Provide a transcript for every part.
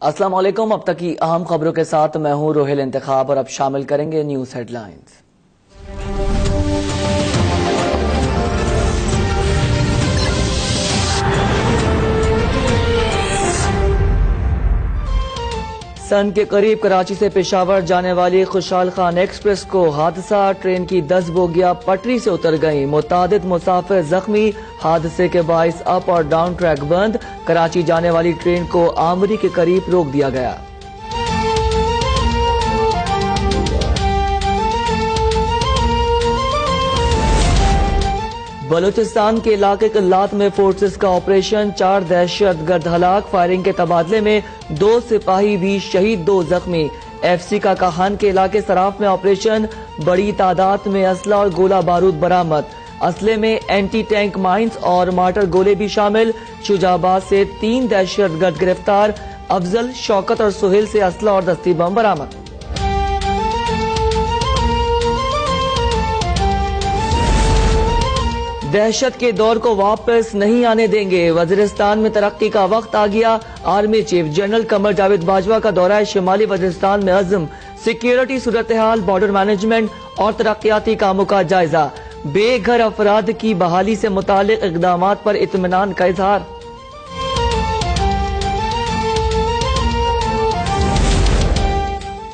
السلام علیکم، اب تک کی اہم خبروں کے ساتھ میں ہوں روہیل انتخاب اور اب شامل کریں گے نیوز ہیڈ لائنز۔ سن کے قریب کراچی سے پشاور جانے والی خوشحال خان ایکسپریس کو حادثہ، ٹرین کی 10 بوگیاں پٹری سے اتر گئیں، متعدد مسافر زخمی، حادثے کے باعث اپ اور ڈاؤن ٹریک بند، کراچی جانے والی ٹرین کو آمری کے قریب روک دیا گیا۔ بلوچستان کے علاقے کلات میں فورسز کا آپریشن، 4 دہشت گرد ہلاک، فائرنگ کے تبادلے میں 2 سپاہی بھی شہید، 2 زخمی۔ ایف سی کا کاہان کے علاقے سراف میں آپریشن، بڑی تعداد میں اسلحہ اور گولہ بارود برآمد، اسلحے میں اینٹی ٹینک مائنز اور مارٹر گولے بھی شامل۔ شجاع آباد سے 3 دہشت گرد گرفتار، افضل، شوکت اور سہیل سے اسلحہ اور دستی بم برآمد۔ دہشت کے دور کو واپس نہیں آنے دیں گے، وزیرستان میں ترقی کا وقت آ گیا، army chief general Qamar Javed Bajwa کا دورہ شمالی وزیرستان میں عزم، سیکیورٹی صورتحال، بارڈر مینجمنٹ اور ترقیاتی کاموں کا جائزہ، بے گھر افراد کی بحالی سے متعلق اقدامات پر اطمینان کا اظہار۔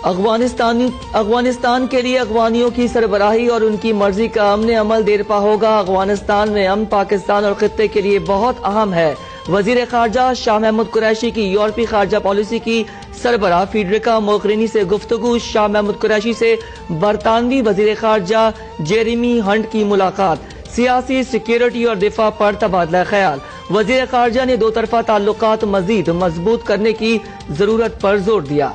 افغانستان کے لیے افغانیوں کی سربراہی اور ان کی مرضی کا امن عمل دیرپا ہوگا، افغانستان میں امن پاکستان اور خطے کے لیے بہت اہم ہے، وزیر خارجہ شاہ محمود قریشی کی یورپی خارجہ پالیسی کی سربراہ فیڈریکا موغرینی سے گفتگو، شاہ محمود قریشی سے برطانوی وزیر خارجہ جیریمی ہنٹ کی ملاقات، سیاسی، سیکیورٹی اور دفاع پر تبادلہ خیال، وزیر خارجہ نے 2 طرفہ تعلقات مزید مضبوط کرنے کی ضرورت پر زور دیا۔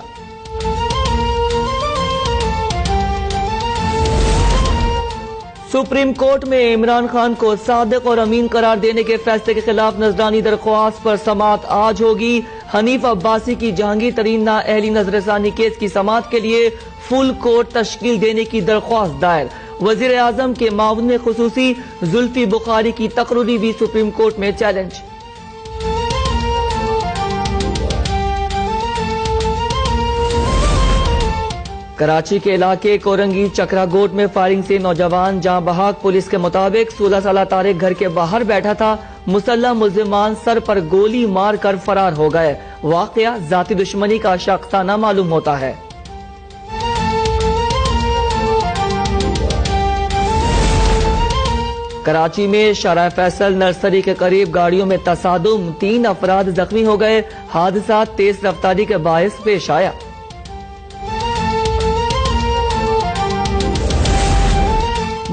سپریم کورٹ میں عمران خان کو صادق اور امین قرار دینے کے فیصلے کے خلاف نظرانی درخواست پر سماعت آج ہوگی، حنیف عباسی کی جہانگیر ترین نااہلی نظر ثانی کیس کی سماعت کے لیے فل کورٹ تشکیل دینے کی درخواست دائر، وزیر اعظم کے معاون خصوصی زلفی بخاری کی تقرری بھی سپریم کورٹ میں چیلنج۔ کراچی کے علاقے کورنگی چکرا گوٹ میں فائرنگ سے نوجوان جاں بحق، پولیس کے مطابق 16 سالہ طارق گھر کے باہر بیٹھا تھا، مسلح ملزمان سر پر گولی مار کر فرار ہو گئے، واقعہ ذاتی دشمنی کا شاخسانہ معلوم ہوتا ہے۔ کراچی میں شارع فیصل نرسری کے قریب گاڑیوں میں تصادم، 3 افراد زخمی ہو گئے، حادثہ تیز رفتاری کے باعث پیش آیا۔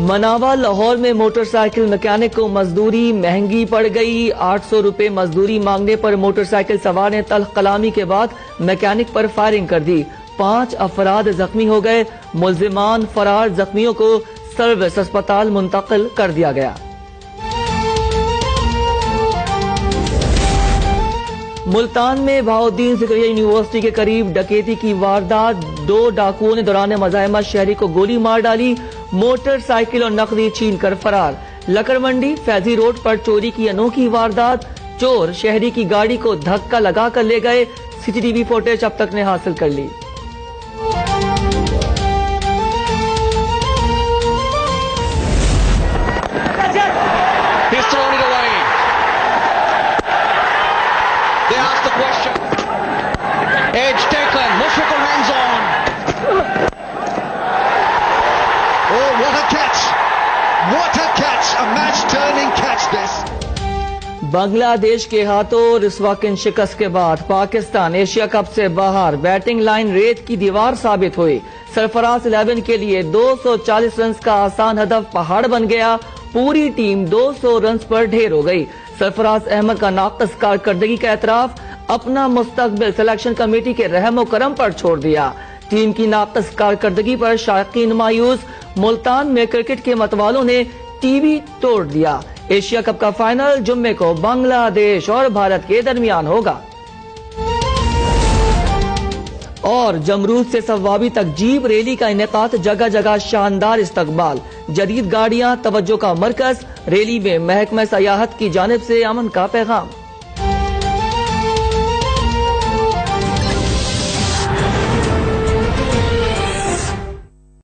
مناوا لاہور میں موٹر سائیکل میکینک کو مزدوری مہنگی پڑ گئی، 800 روپے مزدوری مانگنے پر موٹر سائیکل سوار نے تلخ کلامی کے بعد میکینک پر فائرنگ کر دی، 5 افراد زخمی ہو گئے، ملزمان فرار، زخمیوں کو سروس اسپتال منتقل کر دیا گیا۔ ملتان میں بہاؤالدین زکریا یونیورسٹی کے قریب ڈکیتی کی واردات، 2 ڈاکوؤں نے دوران مزاحمت شہری کو گولی مار ڈالی، موٹر سائیکل اور نقدی چھین کر فرار۔ لکڑ منڈی فیضی روڈ پر چوری کی انوکھی واردات، چور شہری کی گاڑی کو دھکا لگا کر لے گئے، سی ٹی وی فوٹیج اب تک نے حاصل کر لی۔ بنگلہ دیش کے ہاتھوں رسوا کن شکست کے بعد پاکستان ایشیا کپ سے باہر، بیٹنگ لائن ریت کی دیوار ثابت ہوئی، سرفراز 11 کے لیے 240 رنز کا آسان ہدف پہاڑ بن گیا، پوری ٹیم 200 رنز پر ڈھیر ہو گئی، سرفراز احمد کا ناقص کارکردگی کا اعتراف، اپنا مستقبل سلیکشن کمیٹی کے رحم و کرم پر چھوڑ دیا، ٹیم کی ناقص کارکردگی پر شائقین مایوس، ملتان میں کرکٹ کے متوالوں نے ٹی وی توڑ دیا، ایشیا کپ کا فائنل جمعے کو بنگلہ دیش اور بھارت کے درمیان ہوگا۔ اور جمرود سے صوابی تک جیپ ریلی کا انعقاد، جگہ جگہ شاندار استقبال، جدید گاڑیاں توجہ کا مرکز، ریلی میں محکمہ سیاحت کی جانب سے امن کا پیغام۔